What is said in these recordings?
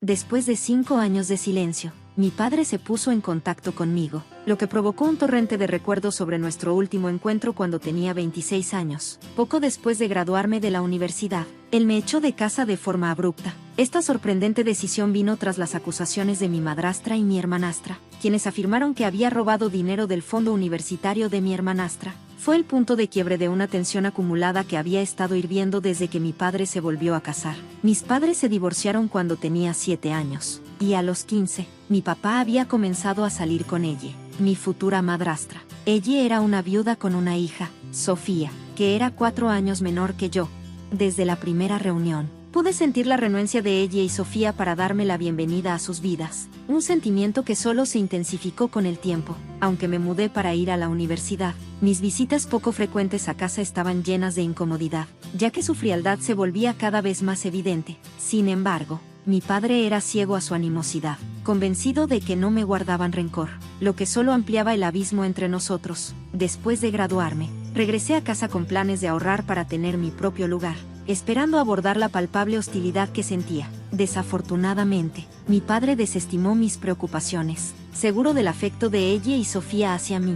Después de 5 años de silencio, mi padre se puso en contacto conmigo, lo que provocó un torrente de recuerdos sobre nuestro último encuentro cuando tenía 26 años. Poco después de graduarme de la universidad, él me echó de casa de forma abrupta. Esta sorprendente decisión vino tras las acusaciones de mi madrastra y mi hermanastra, quienes afirmaron que había robado dinero del fondo universitario de mi hermanastra. Fue el punto de quiebre de una tensión acumulada que había estado hirviendo desde que mi padre se volvió a casar. Mis padres se divorciaron cuando tenía 7 años, y a los 15, mi papá había comenzado a salir con ella, mi futura madrastra. Ella era una viuda con una hija, Sofía, que era 4 años menor que yo. Desde la primera reunión, pude sentir la renuencia de ella y Sofía para darme la bienvenida a sus vidas, un sentimiento que solo se intensificó con el tiempo. Aunque me mudé para ir a la universidad, mis visitas poco frecuentes a casa estaban llenas de incomodidad, ya que su frialdad se volvía cada vez más evidente. Sin embargo, mi padre era ciego a su animosidad, convencido de que no me guardaban rencor, lo que solo ampliaba el abismo entre nosotros. Después de graduarme, regresé a casa con planes de ahorrar para tener mi propio lugar, esperando abordar la palpable hostilidad que sentía. Desafortunadamente, mi padre desestimó mis preocupaciones, seguro del afecto de ella y Sofía hacia mí.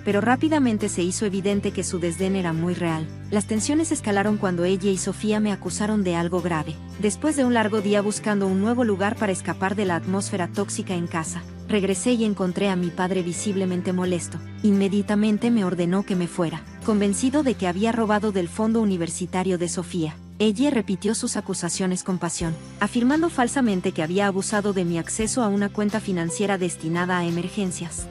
Pero rápidamente se hizo evidente que su desdén era muy real. Las tensiones escalaron cuando ella y Sofía me acusaron de algo grave. Después de un largo día buscando un nuevo lugar para escapar de la atmósfera tóxica en casa, regresé y encontré a mi padre visiblemente molesto. Inmediatamente me ordenó que me fuera, convencido de que había robado del fondo universitario de Sofía. Ella repitió sus acusaciones con pasión, afirmando falsamente que había abusado de mi acceso a una cuenta financiera destinada a emergencias.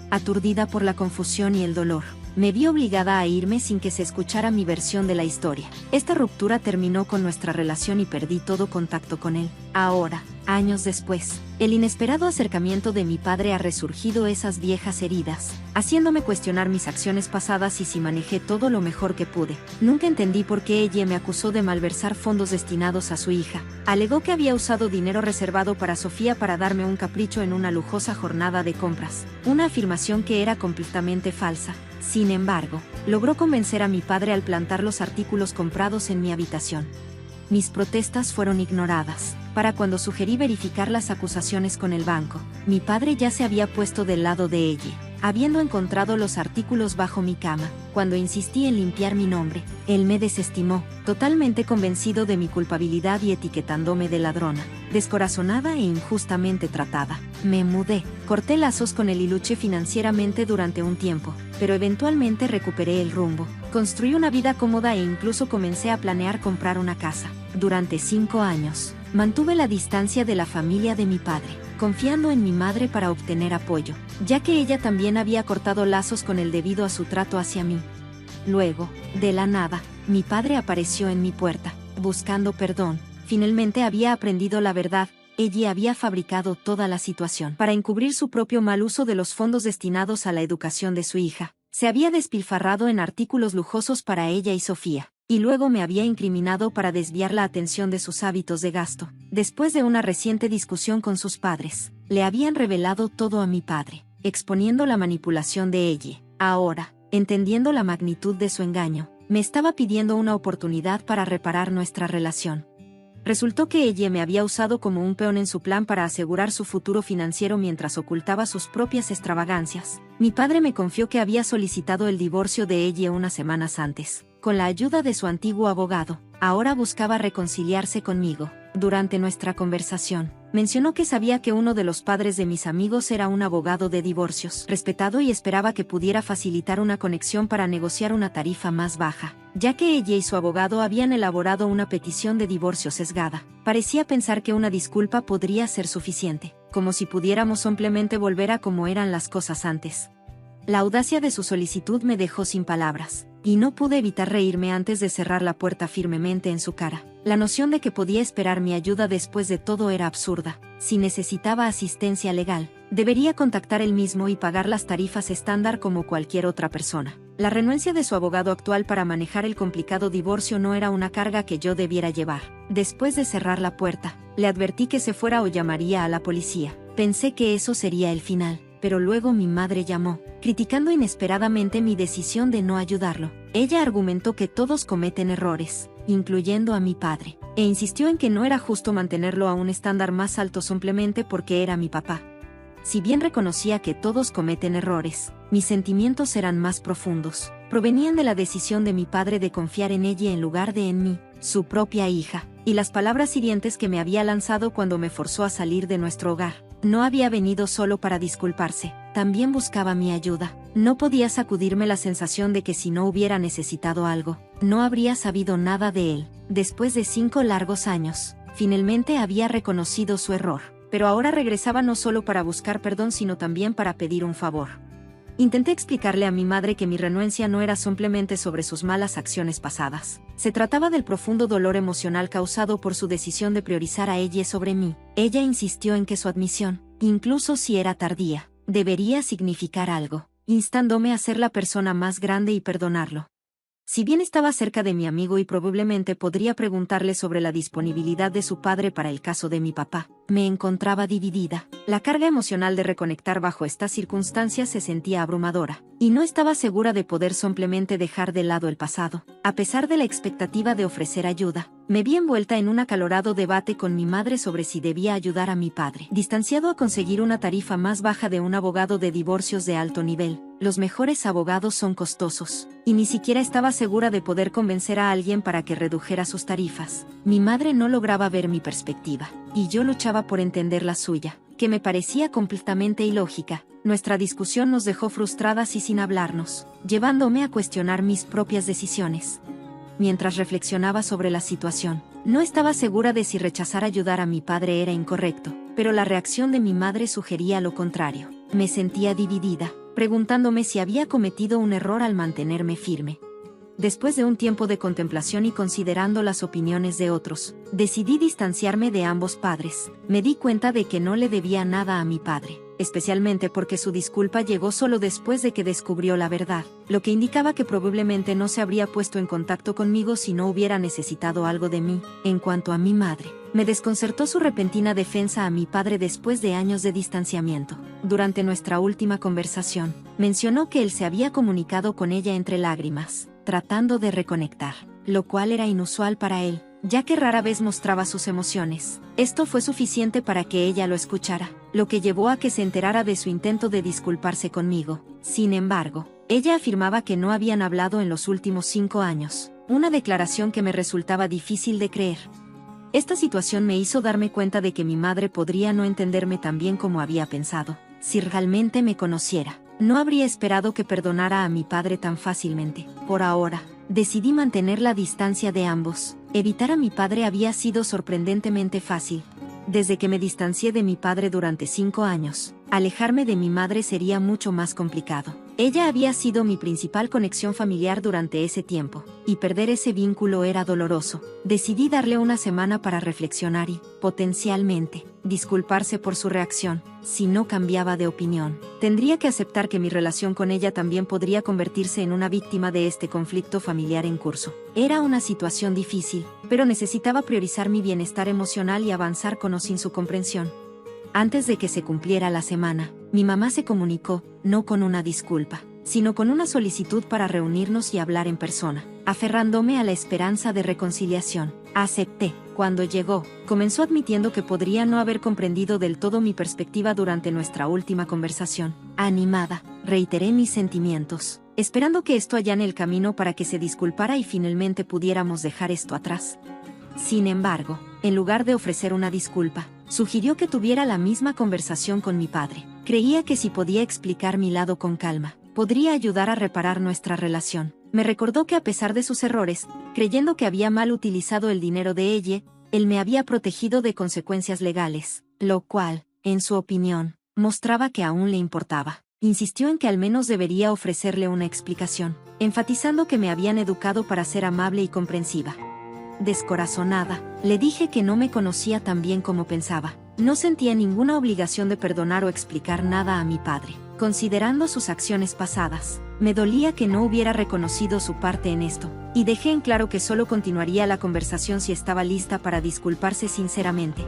Aturdida por la confusión y el dolor, me vi obligada a irme sin que se escuchara mi versión de la historia. Esta ruptura terminó con nuestra relación y perdí todo contacto con él. Ahora, años después, el inesperado acercamiento de mi padre ha resurgido esas viejas heridas, haciéndome cuestionar mis acciones pasadas y si manejé todo lo mejor que pude. Nunca entendí por qué ella me acusó de malversar fondos destinados a su hija. Alegó que había usado dinero reservado para Sofía para darme un capricho en una lujosa jornada de compras, una afirmación que era completamente falsa. Sin embargo, logró convencer a mi padre al plantar los artículos comprados en mi habitación. Mis protestas fueron ignoradas. Para cuando sugerí verificar las acusaciones con el banco, mi padre ya se había puesto del lado de ella, habiendo encontrado los artículos bajo mi cama. Cuando insistí en limpiar mi nombre, él me desestimó, totalmente convencido de mi culpabilidad y etiquetándome de ladrona, descorazonada e injustamente tratada. Me mudé, corté lazos con él y luché financieramente durante un tiempo, pero eventualmente recuperé el rumbo. Construí una vida cómoda e incluso comencé a planear comprar una casa. Durante 5 años, mantuve la distancia de la familia de mi padre, confiando en mi madre para obtener apoyo, ya que ella también había cortado lazos con él debido a su trato hacia mí. Luego, de la nada, mi padre apareció en mi puerta, buscando perdón. Finalmente había aprendido la verdad. Ella había fabricado toda la situación para encubrir su propio mal uso de los fondos destinados a la educación de su hija. Se había despilfarrado en artículos lujosos para ella y Sofía, y luego me había incriminado para desviar la atención de sus hábitos de gasto. Después de una reciente discusión con sus padres, le habían revelado todo a mi padre, exponiendo la manipulación de ella. Ahora, entendiendo la magnitud de su engaño, me estaba pidiendo una oportunidad para reparar nuestra relación. Resultó que ella me había usado como un peón en su plan para asegurar su futuro financiero mientras ocultaba sus propias extravagancias. Mi padre me confió que había solicitado el divorcio de ella unas semanas antes. Con la ayuda de su antiguo abogado, ahora buscaba reconciliarse conmigo. Durante nuestra conversación, mencionó que sabía que uno de los padres de mis amigos era un abogado de divorcios respetado y esperaba que pudiera facilitar una conexión para negociar una tarifa más baja, ya que ella y su abogado habían elaborado una petición de divorcio sesgada. Parecía pensar que una disculpa podría ser suficiente, como si pudiéramos simplemente volver a como eran las cosas antes. La audacia de su solicitud me dejó sin palabras, y no pude evitar reírme antes de cerrar la puerta firmemente en su cara. La noción de que podía esperar mi ayuda después de todo era absurda. Si necesitaba asistencia legal, debería contactar él mismo y pagar las tarifas estándar como cualquier otra persona. La renuencia de su abogado actual para manejar el complicado divorcio no era una carga que yo debiera llevar. Después de cerrar la puerta, le advertí que se fuera o llamaría a la policía. Pensé que eso sería el final, pero luego mi madre llamó, criticando inesperadamente mi decisión de no ayudarlo. Ella argumentó que todos cometen errores, incluyendo a mi padre, e insistió en que no era justo mantenerlo a un estándar más alto simplemente porque era mi papá. Si bien reconocía que todos cometen errores, mis sentimientos eran más profundos. Provenían de la decisión de mi padre de confiar en ella en lugar de en mí, su propia hija, y las palabras hirientes que me había lanzado cuando me forzó a salir de nuestro hogar. No había venido solo para disculparse, también buscaba mi ayuda. No podía sacudirme la sensación de que si no hubiera necesitado algo, no habría sabido nada de él. Después de 5 largos años, finalmente había reconocido su error, pero ahora regresaba no solo para buscar perdón sino también para pedir un favor. Intenté explicarle a mi madre que mi renuencia no era simplemente sobre sus malas acciones pasadas. Se trataba del profundo dolor emocional causado por su decisión de priorizar a ella sobre mí. Ella insistió en que su admisión, incluso si era tardía, debería significar algo, instándome a ser la persona más grande y perdonarlo. Si bien estaba cerca de mi amigo y probablemente podría preguntarle sobre la disponibilidad de su padre para el caso de mi papá, me encontraba dividida. La carga emocional de reconectar bajo estas circunstancias se sentía abrumadora, y no estaba segura de poder simplemente dejar de lado el pasado. A pesar de la expectativa de ofrecer ayuda, me vi envuelta en un acalorado debate con mi madre sobre si debía ayudar a mi padre, distanciado a conseguir una tarifa más baja de un abogado de divorcios de alto nivel. Los mejores abogados son costosos, y ni siquiera estaba segura de poder convencer a alguien para que redujera sus tarifas. Mi madre no lograba ver mi perspectiva, y yo luchaba por entender la suya, que me parecía completamente ilógica. Nuestra discusión nos dejó frustradas y sin hablarnos, llevándome a cuestionar mis propias decisiones. Mientras reflexionaba sobre la situación, no estaba segura de si rechazar ayudar a mi padre era incorrecto, pero la reacción de mi madre sugería lo contrario. Me sentía dividida, preguntándome si había cometido un error al mantenerme firme. Después de un tiempo de contemplación y considerando las opiniones de otros, decidí distanciarme de ambos padres. Me di cuenta de que no le debía nada a mi padre, especialmente porque su disculpa llegó solo después de que descubrió la verdad, lo que indicaba que probablemente no se habría puesto en contacto conmigo si no hubiera necesitado algo de mí. En cuanto a mi madre, me desconcertó su repentina defensa a mi padre después de años de distanciamiento. Durante nuestra última conversación, mencionó que él se había comunicado con ella entre lágrimas, tratando de reconectar, lo cual era inusual para él, ya que rara vez mostraba sus emociones. Esto fue suficiente para que ella lo escuchara, lo que llevó a que se enterara de su intento de disculparse conmigo. Sin embargo, ella afirmaba que no habían hablado en los últimos 5 años, una declaración que me resultaba difícil de creer. Esta situación me hizo darme cuenta de que mi madre podría no entenderme tan bien como había pensado. Si realmente me conociera, no habría esperado que perdonara a mi padre tan fácilmente. Por ahora, decidí mantener la distancia de ambos. Evitar a mi padre había sido sorprendentemente fácil. Desde que me distancié de mi padre durante 5 años, alejarme de mi madre sería mucho más complicado. Ella había sido mi principal conexión familiar durante ese tiempo, y perder ese vínculo era doloroso. Decidí darle una semana para reflexionar y, potencialmente, disculparse por su reacción. Si no cambiaba de opinión, tendría que aceptar que mi relación con ella también podría convertirse en una víctima de este conflicto familiar en curso. Era una situación difícil, pero necesitaba priorizar mi bienestar emocional y avanzar con o sin su comprensión. Antes de que se cumpliera la semana, mi mamá se comunicó, no con una disculpa, sino con una solicitud para reunirnos y hablar en persona. Aferrándome a la esperanza de reconciliación, acepté. Cuando llegó, comenzó admitiendo que podría no haber comprendido del todo mi perspectiva durante nuestra última conversación. Animada, reiteré mis sentimientos, esperando que esto allane el camino para que se disculpara y finalmente pudiéramos dejar esto atrás. Sin embargo, en lugar de ofrecer una disculpa, sugirió que tuviera la misma conversación con mi padre. Creía que si podía explicar mi lado con calma, podría ayudar a reparar nuestra relación. Me recordó que a pesar de sus errores, creyendo que había mal utilizado el dinero de ella, él me había protegido de consecuencias legales, lo cual, en su opinión, mostraba que aún le importaba. Insistió en que al menos debería ofrecerle una explicación, enfatizando que me habían educado para ser amable y comprensiva. Descorazonada, le dije que no me conocía tan bien como pensaba. No sentía ninguna obligación de perdonar o explicar nada a mi padre, considerando sus acciones pasadas. Me dolía que no hubiera reconocido su parte en esto, y dejé en claro que solo continuaría la conversación si estaba lista para disculparse sinceramente.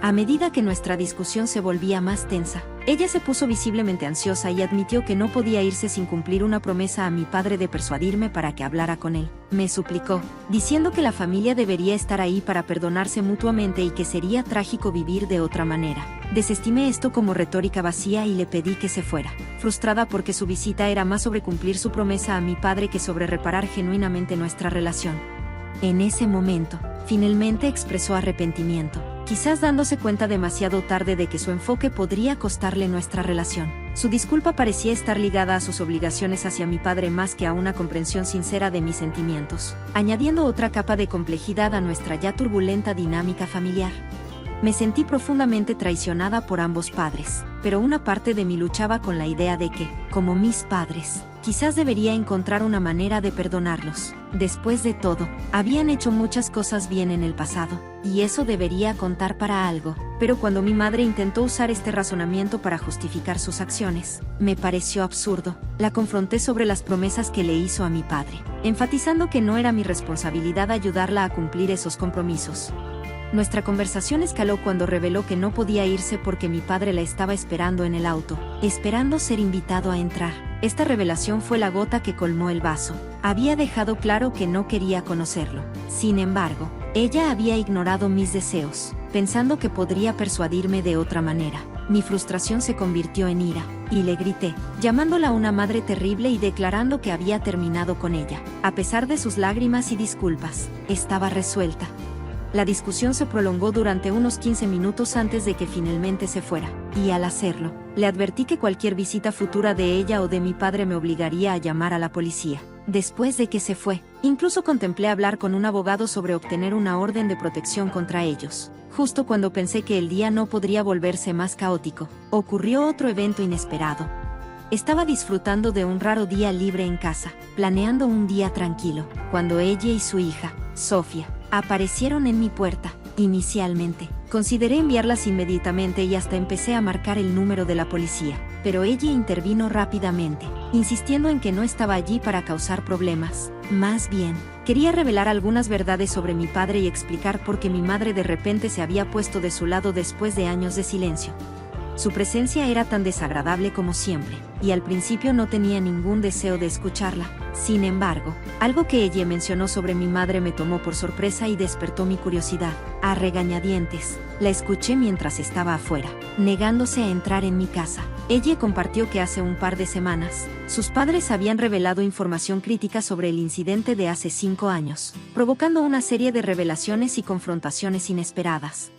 A medida que nuestra discusión se volvía más tensa, ella se puso visiblemente ansiosa y admitió que no podía irse sin cumplir una promesa a mi padre de persuadirme para que hablara con él. Me suplicó, diciendo que la familia debería estar ahí para perdonarse mutuamente y que sería trágico vivir de otra manera. Desestimé esto como retórica vacía y le pedí que se fuera, frustrada porque su visita era más sobre cumplir su promesa a mi padre que sobre reparar genuinamente nuestra relación. En ese momento, finalmente expresó arrepentimiento, quizás dándose cuenta demasiado tarde de que su enfoque podría costarle nuestra relación. Su disculpa parecía estar ligada a sus obligaciones hacia mi padre más que a una comprensión sincera de mis sentimientos, añadiendo otra capa de complejidad a nuestra ya turbulenta dinámica familiar. Me sentí profundamente traicionada por ambos padres, pero una parte de mí luchaba con la idea de que, como mis padres, quizás debería encontrar una manera de perdonarlos. Después de todo, habían hecho muchas cosas bien en el pasado, y eso debería contar para algo. Pero cuando mi madre intentó usar este razonamiento para justificar sus acciones, me pareció absurdo. La confronté sobre las promesas que le hizo a mi padre, enfatizando que no era mi responsabilidad ayudarla a cumplir esos compromisos. Nuestra conversación escaló cuando reveló que no podía irse porque mi padre la estaba esperando en el auto, esperando ser invitado a entrar. Esta revelación fue la gota que colmó el vaso. Había dejado claro que no quería conocerlo. Sin embargo, ella había ignorado mis deseos, pensando que podría persuadirme de otra manera. Mi frustración se convirtió en ira, y le grité, llamándola una madre terrible y declarando que había terminado con ella. A pesar de sus lágrimas y disculpas, estaba resuelta. La discusión se prolongó durante unos 15 minutos antes de que finalmente se fuera, y al hacerlo, le advertí que cualquier visita futura de ella o de mi padre me obligaría a llamar a la policía. Después de que se fue, incluso contemplé hablar con un abogado sobre obtener una orden de protección contra ellos. Justo cuando pensé que el día no podría volverse más caótico, ocurrió otro evento inesperado. Estaba disfrutando de un raro día libre en casa, planeando un día tranquilo, cuando ella y su hija, Sofía, aparecieron en mi puerta. Inicialmente, consideré enviarlas inmediatamente y hasta empecé a marcar el número de la policía, pero ella intervino rápidamente, insistiendo en que no estaba allí para causar problemas. Más bien, quería revelar algunas verdades sobre mi padre y explicar por qué mi madre de repente se había puesto de su lado después de años de silencio. Su presencia era tan desagradable como siempre, y al principio no tenía ningún deseo de escucharla. Sin embargo, algo que ella mencionó sobre mi madre me tomó por sorpresa y despertó mi curiosidad. A regañadientes, la escuché mientras estaba afuera, negándose a entrar en mi casa. Ella compartió que hace un par de semanas, sus padres habían revelado información crítica sobre el incidente de hace 5 años, provocando una serie de revelaciones y confrontaciones inesperadas.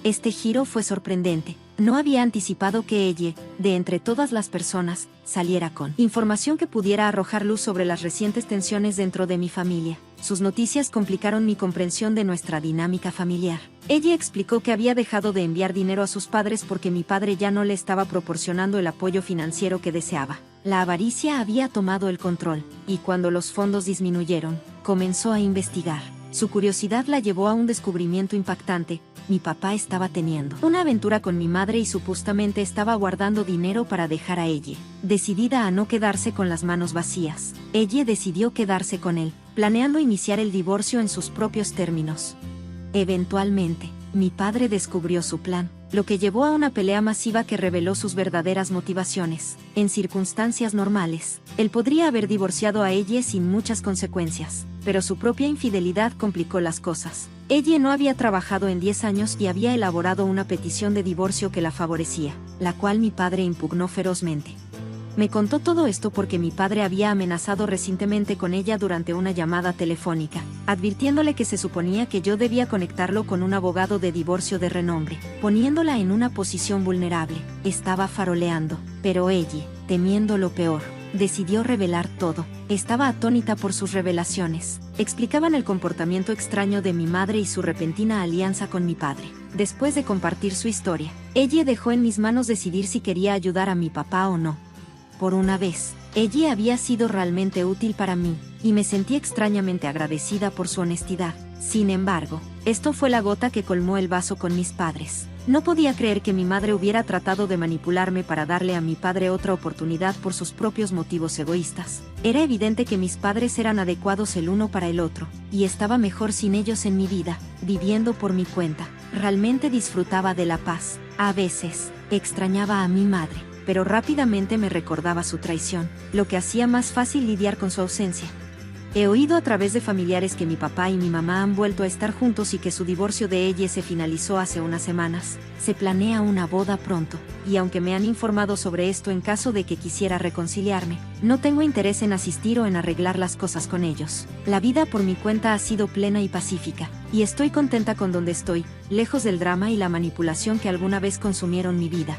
Este giro fue sorprendente. No había anticipado que ella, de entre todas las personas, saliera con información que pudiera arrojar luz sobre las recientes tensiones dentro de mi familia. Sus noticias complicaron mi comprensión de nuestra dinámica familiar. Ella explicó que había dejado de enviar dinero a sus padres porque mi padre ya no le estaba proporcionando el apoyo financiero que deseaba. La avaricia había tomado el control, y cuando los fondos disminuyeron, comenzó a investigar. Su curiosidad la llevó a un descubrimiento impactante. Mi papá estaba teniendo una aventura con mi madre y supuestamente estaba guardando dinero para dejar a ella. Decidida a no quedarse con las manos vacías, ella decidió quedarse con él, planeando iniciar el divorcio en sus propios términos. Eventualmente, mi padre descubrió su plan, lo que llevó a una pelea masiva que reveló sus verdaderas motivaciones. En circunstancias normales, él podría haber divorciado a ella sin muchas consecuencias, pero su propia infidelidad complicó las cosas. Ella no había trabajado en 10 años y había elaborado una petición de divorcio que la favorecía, la cual mi padre impugnó ferozmente. Me contó todo esto porque mi padre había amenazado recientemente con ella durante una llamada telefónica, advirtiéndole que se suponía que yo debía conectarlo con un abogado de divorcio de renombre, poniéndola en una posición vulnerable. Estaba faroleando, pero ella, temiendo lo peor, decidió revelar todo. Estaba atónita por sus revelaciones. Explicaban el comportamiento extraño de mi madre y su repentina alianza con mi padre. Después de compartir su historia, ella dejó en mis manos decidir si quería ayudar a mi papá o no. Por una vez, ella había sido realmente útil para mí, y me sentí extrañamente agradecida por su honestidad. Sin embargo, esto fue la gota que colmó el vaso con mis padres. No podía creer que mi madre hubiera tratado de manipularme para darle a mi padre otra oportunidad por sus propios motivos egoístas. Era evidente que mis padres eran adecuados el uno para el otro, y estaba mejor sin ellos en mi vida, viviendo por mi cuenta. Realmente disfrutaba de la paz. A veces, extrañaba a mi madre, pero rápidamente me recordaba su traición, lo que hacía más fácil lidiar con su ausencia. He oído a través de familiares que mi papá y mi mamá han vuelto a estar juntos y que su divorcio de ella se finalizó hace unas semanas. Se planea una boda pronto, y aunque me han informado sobre esto en caso de que quisiera reconciliarme, no tengo interés en asistir o en arreglar las cosas con ellos. La vida por mi cuenta ha sido plena y pacífica, y estoy contenta con donde estoy, lejos del drama y la manipulación que alguna vez consumieron mi vida.